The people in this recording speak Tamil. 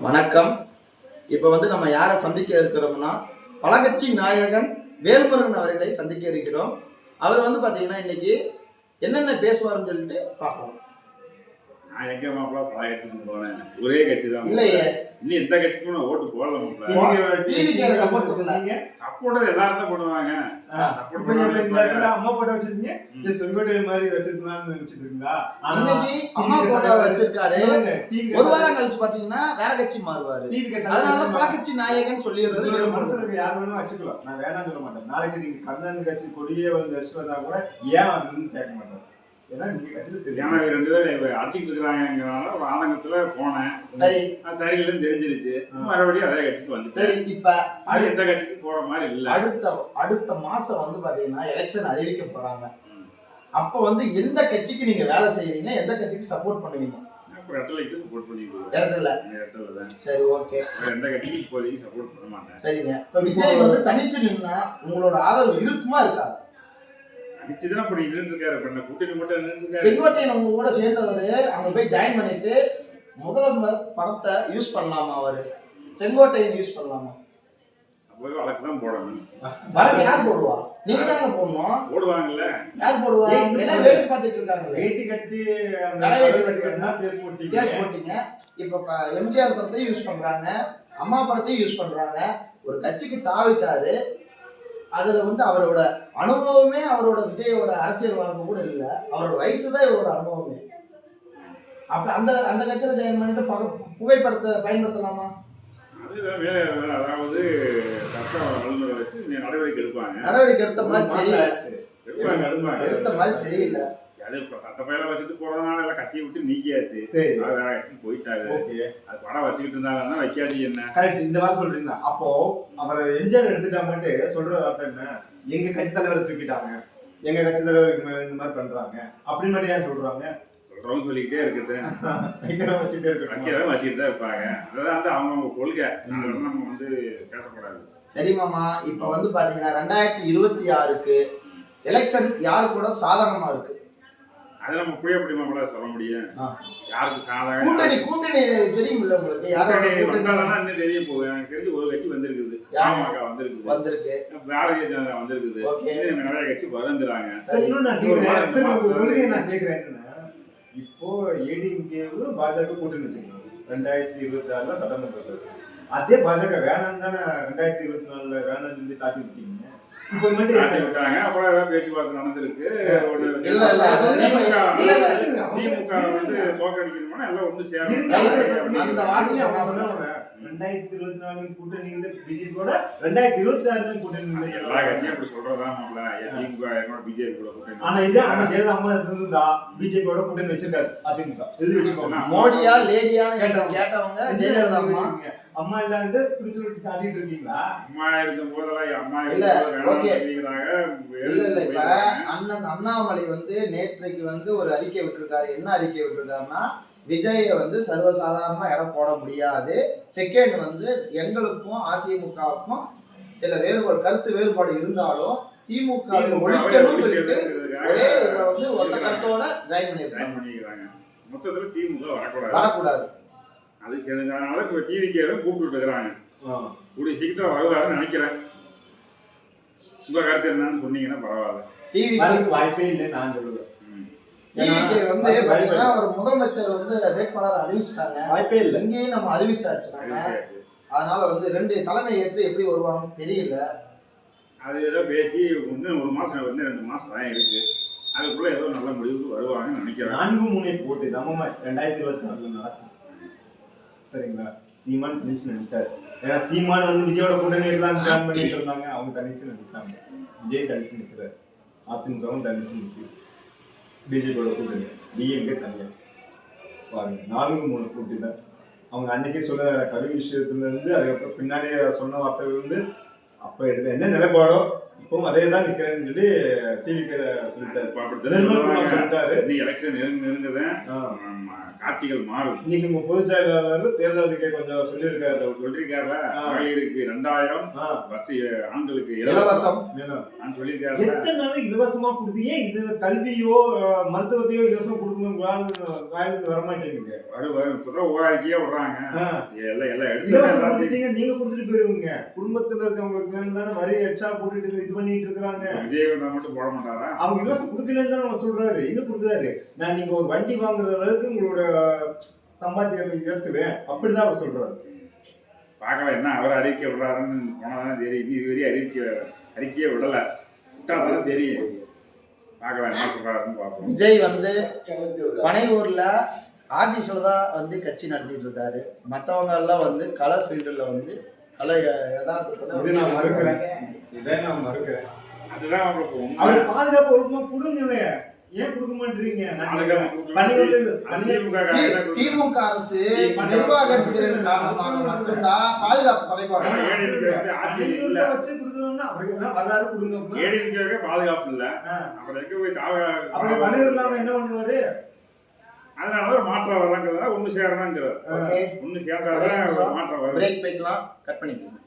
வணக்கம். இப்போ வந்து நம்ம யாரை சந்திக்க இருக்கிறோம்னா, பலகட்சி நாயகன் வேல்முருகன் அவர்களை சந்திக்க இருக்கிறோம். அவர் வந்து பார்த்தீங்கன்னா இன்னைக்கு என்னென்ன பேசுவார்னு சொல்லிட்டு பார்ப்போம். நான் எங்க மாப்பிள்ள பல கட்சிக்கு போனேன். ஒரே கட்சி தான். இல்லையே, இன்னும் எந்த கட்சிக்கும் நான் ஓட்டு போடல மாப்பிள்ள. சப்போர்ட் எல்லாரும் தான் போடுவாங்க. சப்போர்ட் பண்ணி இந்த இடத்துல அம்மா போட்டோ வச்சிருந்தீங்க. இந்த செங்கோட்டை மாதிரி வச்சிருக்கலாம்னு நினைச்சிட்டு இருக்கீங்களா? அன்னைக்கு அம்மா போட்டோ வச்சிருக்காரு. ஒரு வாரம் கழிச்சு பாத்தீங்கன்னா வேற கட்சி மாறுவாரு. அதனாலதான் பலகட்சி நாயகன் சொல்லிடுறது. மனசுல யார் வேணும் வச்சுக்கலாம். நான் வேணாம்னு சொல்ல மாட்டேன். நாளைக்கு நீங்க கண்ணன் கட்சி கொடியே வந்து வச்சுட்டு வந்தா கூட ஏன் வந்து கேட்க மாட்டேன். ஏன்னா நீங்க கட்சியில சரி. ஏன்னா ரெண்டு பேரும் அடிச்சுட்டு இருக்கிறாங்கிறனால ஒரு ஆதங்கத்துல போனேன். சரி, சரியில்லைன்னு தெரிஞ்சிருச்சு. மறுபடியும் அதே கட்சிக்கு வந்து. சரி, இப்ப எந்த கட்சிக்கு போற மாதிரி இல்ல. அடுத்த மாசம் வந்து பாத்தீங்கன்னா எலெக்ஷன் அறிவிக்க போறாங்க. அப்ப வந்து எந்த கட்சிக்கு நீங்க வேலை செய்வீங்க, எந்த கட்சிக்கு சப்போர்ட் பண்ணுவீங்க? சரி, ஓகே. எந்த கட்சிக்கு இப்போதைக்கு சப்போர்ட் பண்ண மாட்டேன். சரிங்க. இப்ப விஜய் வந்து தனிச்சு நின்னா உங்களோட ஆதரவு இருக்குமா இருக்காது? தனிச்சுதான் அப்படி நின்று இருக்காரு. கூட்டணி மட்டும் நின்று செங்கோட்டையன் உங்க கூட சேர்ந்தவரு அங்க போய் ஜாயின் பண்ணிட்டு முதல்வர் படத்தை யூஸ் பண்ணலாமா? அவரு செங்கோட்டையன் யூஸ் பண்ணலாமா? வழக்கு தான் போடணும். வழக்கு யார் போடுவா? நீங்க தானே போடணும். போடுவாங்கல்ல. யார் போடுவா? எல்லாம் வேடி பார்த்துட்டு இருக்காங்க. வேட்டி கட்டி கேஸ் போட்டீங்க. இப்ப எம்ஜிஆர் படத்தையும் யூஸ் பண்றாங்க, அம்மா படத்தையும் யூஸ் பண்றாங்க. ஒரு கட்சிக்கு தாவிட்டாரு. அதுல வந்து அவரோட அனுபவமே அவரோட விஜயோட அரசியல் வாழ்க்கை கூட இல்ல. அவரோட வயசு தான் இவரோட அனுபவமே. அப்ப அந்த அந்த கட்சியில ஜாயின் பண்ணிட்டு புகைப்படத்தை பயன்படுத்தலாமா? அதாவது வச்சு நடவடிக்கை எடுப்பாங்க. நடவடிக்கை எடுத்த மாதிரி தெரியல. அது அந்த பையனை வச்சுட்டு போறதுனால எல்லாம் கட்சியை விட்டு நீக்கியாச்சு. வேற கட்சிக்கு போயிட்டாரு. அது படம் வச்சுக்கிட்டு இருந்தாங்கன்னா வைக்காது என்ன. கரெக்ட். இந்த வார்த்தை சொல்றீங்களா? அப்போ அவர் எம்ஜிஆர் எடுத்துட்டா மட்டும் சொல்ற வார்த்தை என்ன? எங்க கட்சி தலைவரை தூக்கிட்டாங்க, எங்க கட்சி தலைவர் இந்த மாதிரி பண்றாங்க அப்படின்னு மட்டும் ஏன் சொல்றாங்க? சொல்றவங்க சொல்லிக்கிட்டே இருக்குது. வச்சுக்கிட்டு தான் இருப்பாங்க. அதாவது அவங்க கொள்கை. நம்ம வந்து பேசக்கூடாது. சரி மாமா, இப்ப வந்து பாத்தீங்கன்னா 2026க்கு எலெக்ஷன் யாரு கூட சாதகமா இருக்கு? அது நம்ம புரிய முடியுமா சொல்ல முடியும்? யாருக்கு சாதகம்? கூட்டணி தெரியுமில்ல உங்களுக்கு? இன்னும் தெரிய போகுது. எனக்கு தெரிஞ்சு ஒரு கட்சி வந்திருக்குது. பாமக வந்திருக்கு. பாரதிய ஜனதா வந்திருக்குது. நிறைய கட்சி வருந்துறாங்க. நான் கேட்கிறேன், இப்போ ஏடிஎம்கேவு பாஜக கூட்டணி வச்சுக்கணும் 2026ல சட்டமன்றத்தில். அதே பாஜக வேணாம் தானே 2024ல வேணாம்னு தாட்டி விட்டீங்க. இப்போ தாட்டி விட்டாங்க. அப்புறம் ஏதாவது பேச்சுவார்த்தை நடந்திருக்கு. திமுக வந்து தோக்கடிக்கணும்னா எல்லாம் ஒன்று சேரும். 2024 கூட்டணி பிஜேபியோட 2026 கூட்டணி எல்லா கட்சியும் அப்படி சொல்றதான். திமுக பிஜேபி கூட கூட்டணி. ஆனா இது அவங்க ஜெயலலிதா அம்மா இருந்தா பிஜேபியோட கூட்டணி வச்சிருக்காரு. அதிமுக எழுதி வச்சுக்கோங்க. மோடியா லேடியான்னு கேட்டவங்க ஜெயலலிதா அம்மா இல்லாண்டு பிடிச்சு விட்டு காட்டிட்டு இருக்கீங்களா? அம்மா இருக்கும் போதெல்லாம் அம்மா இல்ல. இப்ப அண்ணன் அண்ணாமலை வந்து நேற்றைக்கு வந்து ஒரு அறிக்கை விட்டுருக்காரு. என்ன அறிக்கை விட்டுருக்காருன்னா, விஜயை வந்து சர்வசாதாரணமா இடம் போட முடியாது. செகண்ட் வந்து எங்களுக்கும் அதிமுகவுக்கும் சில வேறுபாடு, கருத்து வேறுபாடு இருந்தாலும் திமுக ஒழிக்கணும்னு சொல்லிட்டு ஒரே இதுல வந்து ஒத்த கருத்தோட ஜாயின் பண்ணிருக்காங்க. மொத்தத்துல திமுக வரக்கூடாது. அது சேர்ந்ததுனால இப்போ டிவிக்கே கூப்பிட்டு இருக்கிறாங்க. கூடிய சீக்கிரம் வருவாருன்னு நினைக்கிறேன். உங்க கருத்து என்னன்னு சொன்னீங்கன்னா பரவாயில்ல. டிவிக்கு வாய்ப்பே இல்லை நான் சொல்லுவேன். டிவிக்கு வந்து பாத்தீங்கன்னா ஒரு முதலமைச்சர் வந்து வேட்பாளர் அறிவிச்சிட்டாங்க. வாய்ப்பே இல்லை. இங்கேயும் நம்ம அறிவிச்சாச்சுனாங்க. அதனால வந்து 2 தலைமை ஏற்று எப்படி வருவாங்கன்னு தெரியல. அது ஏதோ பேசி இன்னும் 1 மாசம் வந்து 2 மாசம் தான் இருக்கு. அதுக்குள்ள ஏதோ நல்ல முடிவுக்கு வருவாங்கன்னு நினைக்கிறேன். 4-3 போட்டு நம்ம 2024 நடக்கும். சரிங்களா? சீமான் தனிச்சு நினைத்தாரு. ஏன்னா சீமான் வந்து விஜயோட கூட்டணி இருக்கலாம்னு பிளான் பண்ணிட்டு இருந்தாங்க. அவங்க தனிச்சு நினைத்தாங்க. விஜய் தனிச்சு நிற்கிறார். அதிமுகவும் தனிச்சு நிற்குது. பிஜேபியோட கூட்டணி டிஎம்கே தனியா பாருங்க. 4-3 போட்டி தான். அவங்க அன்னைக்கே சொல்ல கருவி விஷயத்துல இருந்து அதுக்கப்புறம் பின்னாடியே சொன்ன வார்த்தைகள் வந்து அப்ப எடுத்த என்ன நிலைப்பாடோ இப்பவும் அதே தான் நிக்கிறேன்னு சொல்லி டிவிக்கு சொல்லிட்டாரு. இப்ப அப்படி நிர்மல்குமார் சொல்லிட்டாரு. இன்னைக்கு எலெக்ஷன் நெருங்குதான் காட்சிகள் மாறும். இன்னைக்கு உங்க பொதுச் செயலாளர் தேர்தல் அறிக்கை கொஞ்சம் சொல்லியிருக்காரு. அவர் சொல்லிருக்காருல, மகளிருக்கு 2000 பஸ், ஆண்களுக்கு இலவசம் சொல்லிருக்காரு. எத்தனை நாள் இலவசமா கொடுத்தீங்க? இது கல்வியோ மருத்துவத்தையோ இலவசம் கொடுக்கணும் வாயிலுக்கு வர மாட்டேங்குது. இப்பதான் ஓராக்கியே விடுறாங்க. இலவசம் கொடுத்துட்டீங்க, நீங்க கொடுத்துட்டு போயிருவீங்க. குடும்பத்துல இருக்கவங்களுக்கு வேணும் தானே வரி எச்சா போட்டுட்டு இது பண்ணிட்டு இருக்காங்க. விஜய் மட்டும் போட மாட்டாரா? அவங்க இலவசம் கொடுக்கலன்னு தான் நம்ம சொல்றாரு. என்ன கொடுக்குறாரு? நான் நீங்க ஒரு வண்டி வாங்குற அளவுக்கு உங்களோட சம்பாத்தியத்தை ஏற்றுவேன் அப்படிதான் அவர் சொல்றாரு. பார்க்கலாம் என்ன அவர் அறிக்கை விடுறாருன்னு போனாதானே தெரியும். இதுவரையும் அறிக்கையே விடலை, விட்டாதான் தெரியும். பார்க்கலாம் என்ன சொல்றாருன்னு பார்ப்போம். விஜய் வந்து பனையூர்ல ஆபீஸ்ல தான் வந்து கட்சி நடத்திட்டு இருக்காரு. மற்றவங்க எல்லாம் வந்து கலை ஃபீல்டுல வந்து கலை இது நான் மறுக்கிறேன். இதை நான் மறுக்கிறேன். அதுதான் அவங்களுக்கு அவர் பாதுகாப்பு ஒழுக்கமா கொடுங்க. ஏன் கொடுக்க மாட்டீங்க? திமுக அரசு நிர்வாகத்தின் காரணமாக மட்டும்தான் பாதுகாப்பு குறைபாடு. பாதுகாப்பு இல்ல, அப்புறம் பணியூர் இல்லாம என்ன பண்ணுவாரு? அதனால ஒரு மாற்றம் வர்றாங்கிறதா ஒண்ணு சேரணுங்கிறார். ஒண்ணு சேர்ந்தாதான் மாற்றம் வரும். பிரேக் போய்க்கலாம், கட் பண்ணிக்கலாம்.